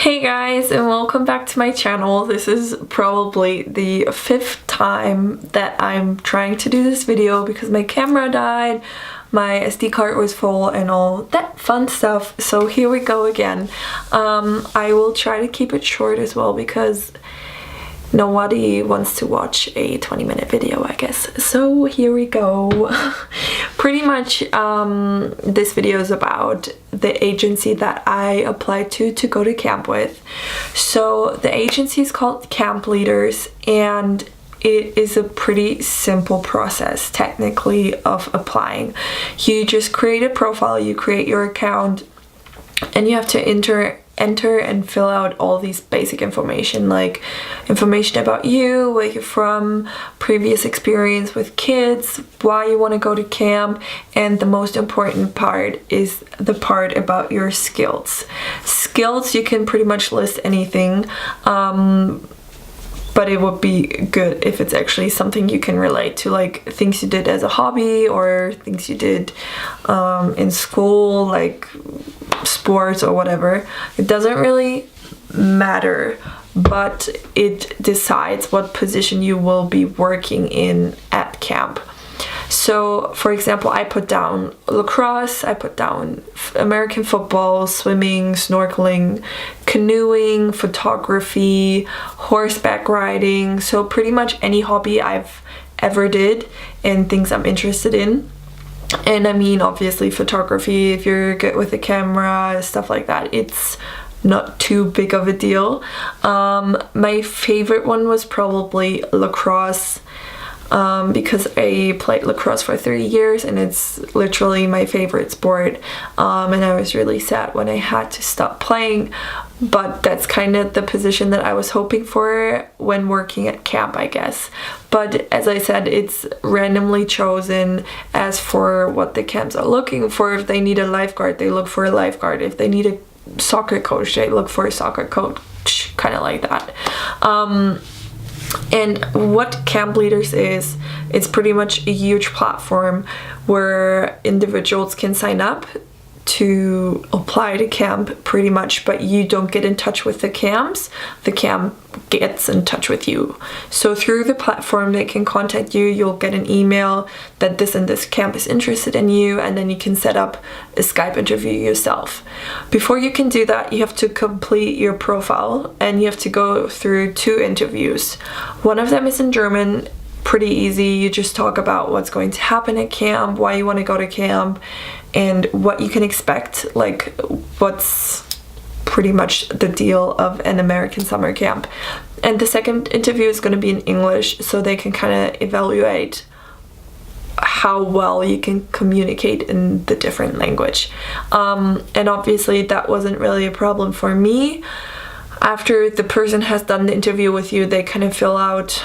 Hey guys, and welcome back to my channel. This is probably the 5th time that I'm trying to do this video because my camera died, my SD card was full and all that fun stuff. So here we go again. I will try to keep it short as well because nobody wants to watch a 20-minute video, I guess. So here we go. Pretty much this video is about the agency that I applied to go to camp with. So the agency is called Camp Leaders, and it is a pretty simple process technically of applying. You just create a profile, you create your account, and you have to enter and fill out all these basic information, like information about you, where you're from, previous experience with kids, why you want to go to camp, and the most important part is the part about your skills. Skills, you can pretty much list anything, but it would be good if it's actually something you can relate to, like things you did as a hobby or things you did in school, like sports or whatever. It doesn't really matter, but it decides what position you will be working in at camp. So for example, I put down lacrosse, I put down American football, swimming, snorkeling, canoeing, photography, horseback riding, so pretty much any hobby I've ever did and things I'm interested in. And I mean, obviously photography, if you're good with a camera, stuff like that, it's not too big of a deal. My favorite one was probably lacrosse, because I played lacrosse for 3 years and it's literally my favorite sport, and I was really sad when I had to stop playing, but that's kind of the position that I was hoping for when working at camp, I guess. But as I said, it's randomly chosen. As for what the camps are looking for, if they need a lifeguard, they look for a lifeguard. If they need a soccer coach, they look for a soccer coach, kind of like that. And what Camp Leaders is, it's pretty much a huge platform where individuals can sign up to apply to camp pretty much, but you don't get in touch with the camps. The camp gets in touch with you. So through the platform, they can contact you. You'll get an email that this and this camp is interested in you, and then you can set up a Skype interview yourself. Before you can do that, you have to complete your profile and you have to go through 2 interviews. One of them is in German. Pretty easy. You just talk about what's going to happen at camp, why you want to go to camp, and what you can expect, like what's pretty much the deal of an American summer camp. And the second interview is going to be in English, so they can kind of evaluate how well you can communicate in the different language. And obviously that wasn't really a problem for me. After the person has done the interview with you, they kind of fill out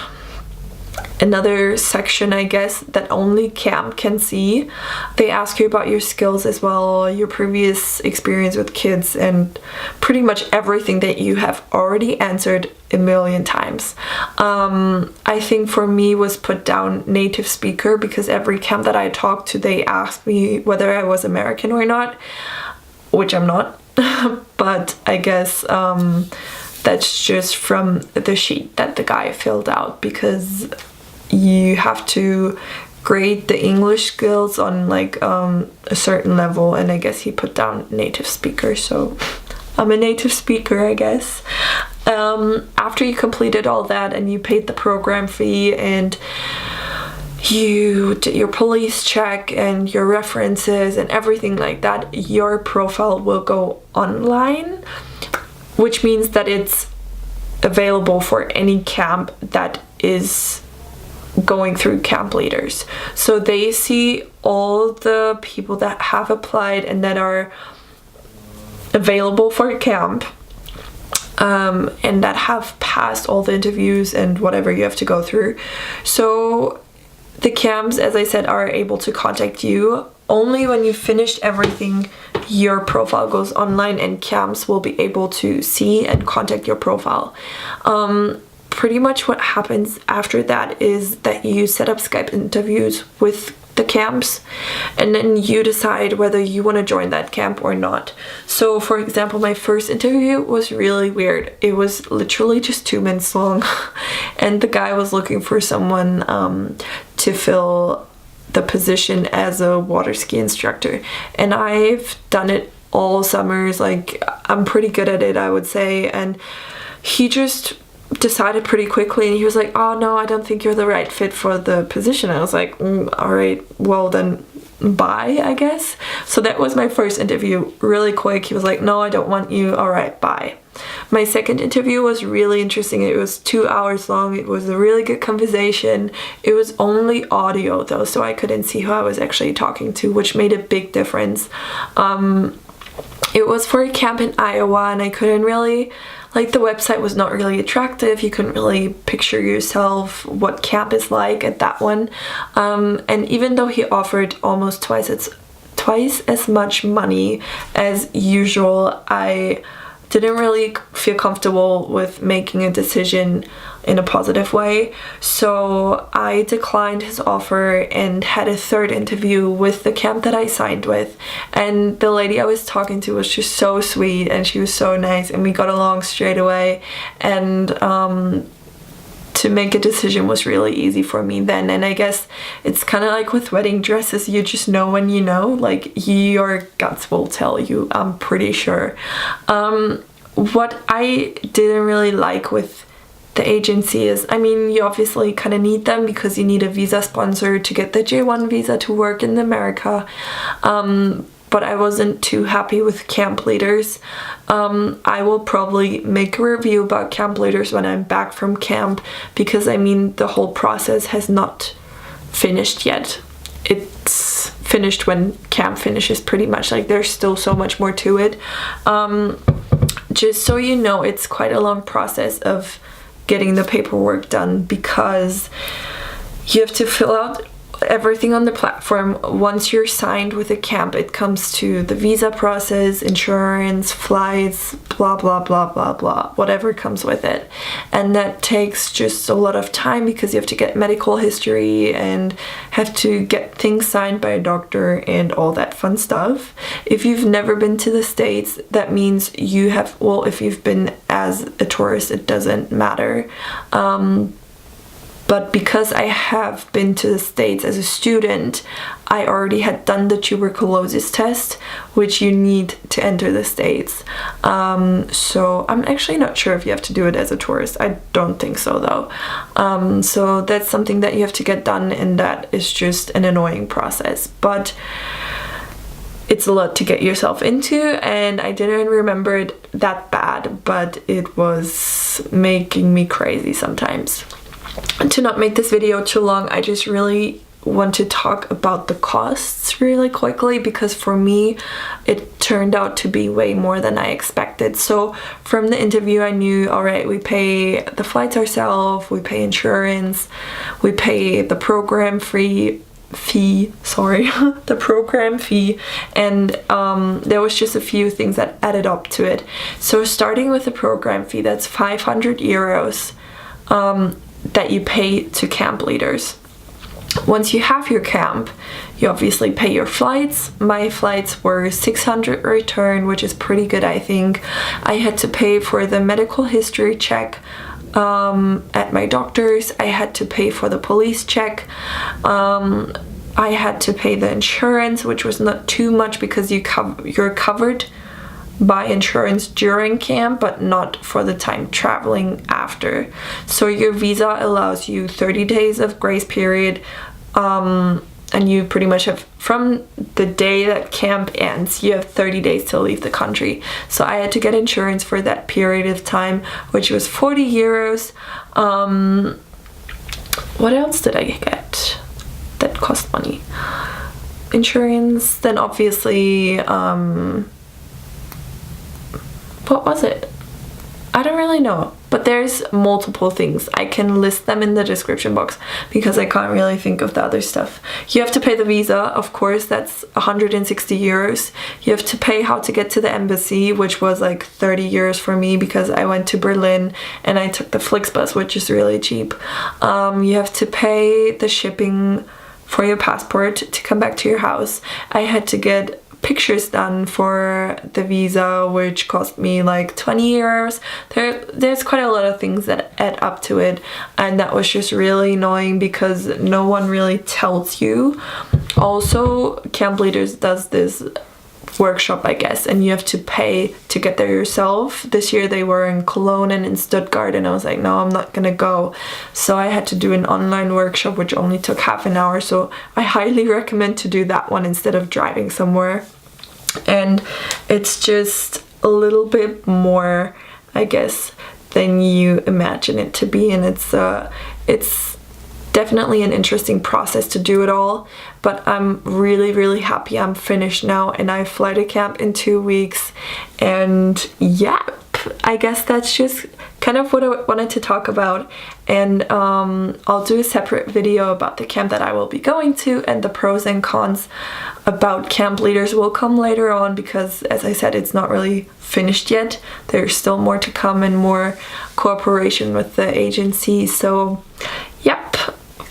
another section, I guess, that only camp can see. They ask you about your skills as well, your previous experience with kids, and pretty much everything that you have already answered a million times. I think for me was put down native speaker, because every camp that I talked to, they asked me whether I was American or not, which I'm not. But I guess that's just from the sheet that the guy filled out, because you have to grade the English skills on like a certain level, and I guess he put down native speaker, so I'm a native speaker, I guess. After you completed all that and you paid the program fee and you did your police check and your references and everything like that, your profile will go online, which means that it's available for any camp that is going through Camp Leaders. So they see all the people that have applied and that are available for camp, and that have passed all the interviews and whatever you have to go through. So the camps, as I said, are able to contact you. Only when you finished everything, your profile goes online and camps will be able to see and contact your profile. Pretty much what happens after that is that you set up Skype interviews with the camps, and then you decide whether you want to join that camp or not. So for example, my first interview was really weird. It was literally just 2 minutes long and the guy was looking for someone to fill the position as a water ski instructor, and I've done it all summers. Like, I'm pretty good at it, I would say. And he just decided pretty quickly, and he was like, oh no, I don't think you're the right fit for the position. I was like, all right, well then bye, I guess. So that was my first interview, really quick. He was like, no, I don't want you, all right, bye. My second interview was really interesting. It was 2 hours long. It was a really good conversation. It was only audio though, so I couldn't see who I was actually talking to, which made a big difference. It was for a camp in Iowa, and I couldn't really, like, the website was not really attractive. You couldn't really picture yourself what camp is like at that one. And even though he offered almost twice as much money as usual, I didn't really feel comfortable with making a decision in a positive way. So I declined his offer and had a third interview with the camp that I signed with. And the lady I was talking to was just so sweet, and she was so nice, and we got along straight away. And to make a decision was really easy for me then. And I guess it's kind of like with wedding dresses, you just know when you know, like, your guts will tell you, I'm pretty sure. What I didn't really like with the agency is, I mean, you obviously kind of need them because you need a visa sponsor to get the J1 visa to work in America. But I wasn't too happy with camp leaders. I will probably make a review about camp leaders when I'm back from camp, because I mean, the whole process has not finished yet. It's finished when camp finishes, pretty much. Like, there's still so much more to it. Just so you know, it's quite a long process of getting the paperwork done, because you have to fill out everything on the platform. Once you're signed with a camp, it comes to the visa process, insurance, flights, blah blah blah blah blah, whatever comes with it. And that takes just a lot of time, because you have to get medical history and have to get things signed by a doctor and all that fun stuff. If you've never been to the States, that means you have, well, if you've been as a tourist, it doesn't matter. But because I have been to the States as a student, I already had done the tuberculosis test, which you need to enter the States. So I'm actually not sure if you have to do it as a tourist. I don't think so though. So that's something that you have to get done, and that is just an annoying process. But it's a lot to get yourself into, and I didn't remember it that bad, but it was making me crazy sometimes. And to not make this video too long, I just really want to talk about the costs really quickly, because for me it turned out to be way more than I expected. So from the interview I knew, all right, we pay the flights ourselves, we pay insurance, we pay the program fee, the program fee, and there was just a few things that added up to it. So starting with the program fee, that's 500 euros that you pay to camp leaders. Once you have your camp, you obviously pay your flights. My flights were 600 return, which is pretty good, I think. I had to pay for the medical history check at my doctor's. I had to pay for the police check. I had to pay the insurance, which was not too much, because you're covered by insurance during camp, but not for the time traveling after. So your visa allows you 30 days of grace period, and you pretty much have, from the day that camp ends, you have 30 days to leave the country. So I had to get insurance for that period of time, which was 40 euros. What else did I get that cost money? Insurance, then obviously what was it? I don't really know, but there's multiple things. I can list them in the description box, because I can't really think of the other stuff. You have to pay the visa, of course, that's 160 euros. You have to pay how to get to the embassy, which was like 30 euros for me, because I went to Berlin and I took the Flixbus, which is really cheap. You have to pay the shipping for your passport to come back to your house. I had to get pictures done for the visa, which cost me like 20 euros. There's quite a lot of things that add up to it, and that was just really annoying because no one really tells you. Also, Camp Leaders does this workshop, I guess, and you have to pay to get there yourself. This year they were in Cologne and in Stuttgart, and I was like, no, I'm not gonna go. So I had to do an online workshop which only took half an hour, so I highly recommend to do that one instead of driving somewhere. And it's just a little bit more, I guess, than you imagine it to be, and it's definitely an interesting process to do it all, but I'm really happy I'm finished now, and I fly to camp in 2 weeks. And yeah, I guess that's just kind of what I wanted to talk about, and I'll do a separate video about the camp that I will be going to, and the pros and cons about Camp Leaders will come later on, because as I said, it's not really finished yet. There's still more to come and more cooperation with the agency. So yep,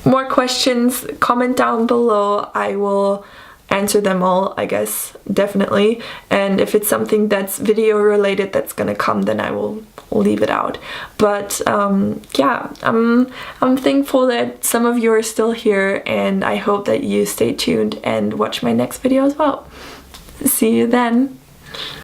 more questions, comment down below. I will answer them all, I guess, definitely. And if it's something that's video related that's gonna come, then I will leave it out. But yeah, I'm thankful that some of you are still here, and I hope that you stay tuned and watch my next video as well. See you then.